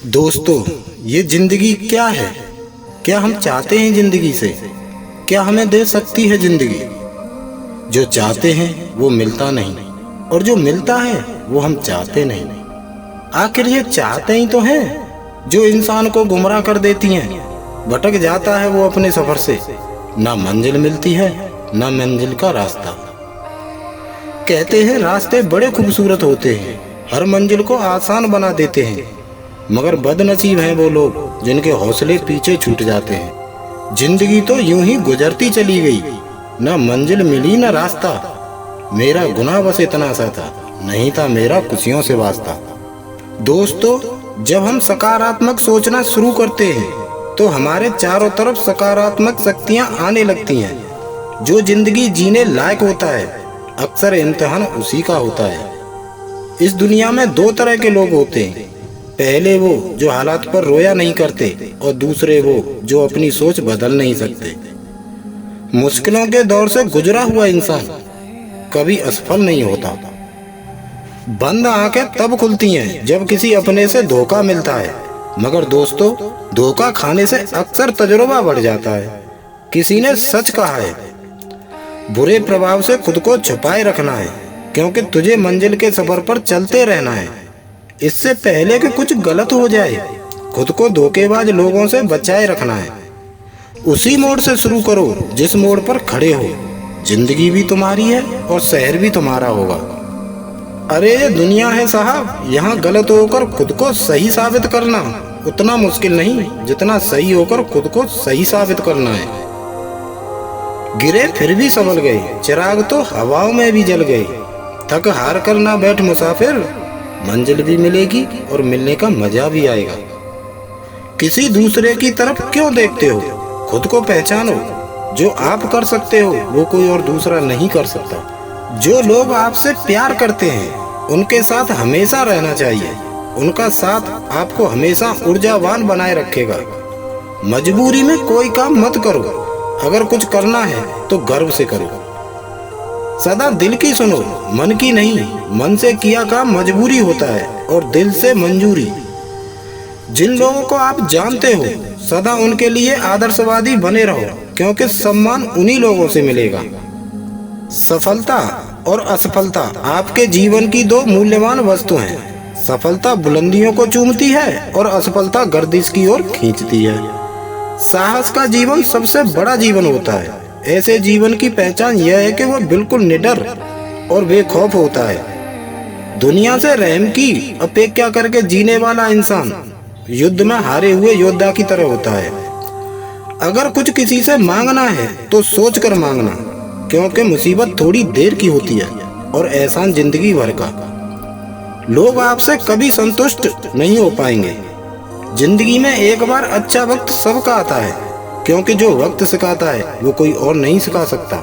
दोस्तों, ये जिंदगी क्या है? क्या हम चाहते हैं जिंदगी से? क्या हमें दे सकती है जिंदगी? जो चाहते हैं वो मिलता नहीं, और जो मिलता है वो हम चाहते नहीं। आखिर ये चाहते ही तो हैं जो इंसान को गुमराह कर देती हैं। भटक जाता है वो अपने सफर से, ना मंजिल मिलती है ना मंजिल का रास्ता। कहते हैं रास्ते बड़े खूबसूरत होते हैं, हर मंजिल को आसान बना देते हैं, मगर बदनसीब हैं वो लोग जिनके हौसले पीछे छूट जाते हैं। जिंदगी तो यूं ही गुजरती चली गई, ना मंजिल मिली ना रास्ता। मेरा गुनाह बस इतना सा था, नहीं था मेरा खुशियों से वास्ता। दोस्तों, जब हम सकारात्मक सोचना शुरू करते हैं तो हमारे चारों तरफ सकारात्मक शक्तियां आने लगती हैं। जो जिंदगी जीने लायक होता है, अक्सर इम्तिहान उसी का होता है। इस दुनिया में दो तरह के लोग होते हैं, पहले वो जो हालात पर रोया नहीं करते, और दूसरे वो जो अपनी सोच बदल नहीं सकते। मुश्किलों के दौर से गुजरा हुआ इंसान कभी असफल नहीं होता। बंद आंखें तब खुलती हैं जब किसी अपने से धोखा मिलता है, मगर दोस्तों, धोखा खाने से अक्सर तजुर्बा बढ़ जाता है। किसी ने सच कहा है, बुरे प्रभाव से खुद को छुपाए रखना है, क्योंकि तुझे मंजिल के सफर पर चलते रहना है। इससे पहले कि कुछ गलत हो जाए, खुद को धोखेबाज लोगों से बचाए रखना है। उसी मोड़ से शुरू करो जिस मोड़ पर खड़े हो। जिंदगी भी तुम्हारी है और शहर भी तुम्हारा होगा। अरे ये दुनिया है साहब, यहाँ गलत होकर खुद को सही साबित करना उतना मुश्किल नहीं जितना सही होकर खुद को सही साबित करना है। गिरे फिर भी संभल गए, चिराग तो हवाओं में भी जल गए। थक हार कर ना बैठ मुसाफिर, मंजिल भी मिलेगी और मिलने का मजा भी आएगा। किसी दूसरे की तरफ क्यों देखते हो? खुद को पहचानो। जो आप कर सकते हो वो कोई और दूसरा नहीं कर सकता। जो लोग आपसे प्यार करते हैं उनके साथ हमेशा रहना चाहिए। उनका साथ आपको हमेशा ऊर्जावान बनाए रखेगा। मजबूरी में कोई काम मत करो, अगर कुछ करना है तो गर्व से करो। सदा दिल की सुनो, मन की नहीं। मन से किया काम मजबूरी होता है और दिल से मंजूरी। जिन लोगों को आप जानते हो सदा उनके लिए आदर्शवादी बने रहो, क्योंकि सम्मान उन्हीं लोगों से मिलेगा। सफलता और असफलता आपके जीवन की दो मूल्यवान वस्तु हैं। सफलता बुलंदियों को चूमती है और असफलता गर्दिश की ओर खींचती है। साहस का जीवन सबसे बड़ा जीवन होता है। ऐसे जीवन की पहचान यह है कि वह बिल्कुल निडर और बेखौफ होता है। दुनिया से रहम की अपेक्षा करके जीने वाला इंसान युद्ध में हारे हुए योद्धा की तरह होता है। अगर कुछ किसी से मांगना है तो सोच कर मांगना, क्योंकि मुसीबत थोड़ी देर की होती है और एहसान जिंदगी भर का। लोग आपसे कभी संतुष्ट नहीं हो पाएंगे। जिंदगी में एक बार अच्छा वक्त सबका आता है, क्योंकि जो वक्त सिखाता है वो कोई और नहीं सिखा सकता।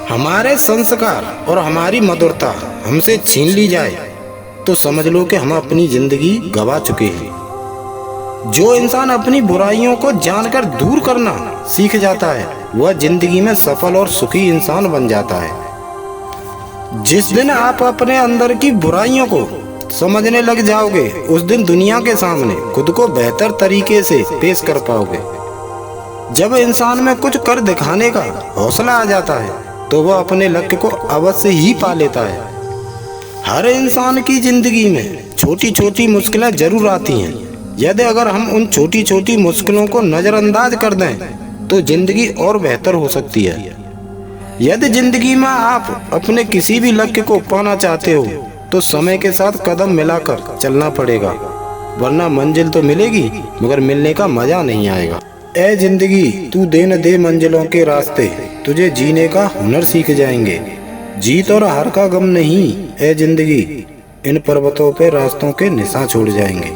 हमारे संस्कार और हमारी मधुरता हमसे छीन ली जाए तो समझ लो कि हम अपनी जिंदगी गवा चुके हैं। जो इंसान अपनी बुराइयों को जानकर दूर करना सीख जाता है वह जिंदगी में सफल और सुखी इंसान बन जाता है। जिस दिन आप अपने अंदर की बुराइयों को समझने लग जाओगे, उस दिन दुनिया के सामने खुद को बेहतर तरीके से पेश कर पाओगे। जब इंसान में कुछ कर दिखाने का हौसला आ जाता है तो वह अपने लक्ष्य को अवश्य ही पा लेता है। हर इंसान की जिंदगी में छोटी छोटी मुश्किलें जरूर आती हैं। यदि अगर हम उन छोटी छोटी मुश्किलों को नजरअंदाज कर दें तो जिंदगी और बेहतर हो सकती है। यदि जिंदगी में आप अपने किसी भी लक्ष्य को पाना चाहते हो तो समय के साथ कदम मिलाकर चलना पड़ेगा, वरना मंजिल तो मिलेगी मगर मिलने का मजा नहीं आएगा। ए जिंदगी, तू दे न दे मंजिलों के रास्ते, तुझे जीने का हुनर सीख जाएंगे। जीत और हार का गम नहीं ए जिंदगी, इन पर्वतों पे रास्तों के निशान छोड़ जाएंगे।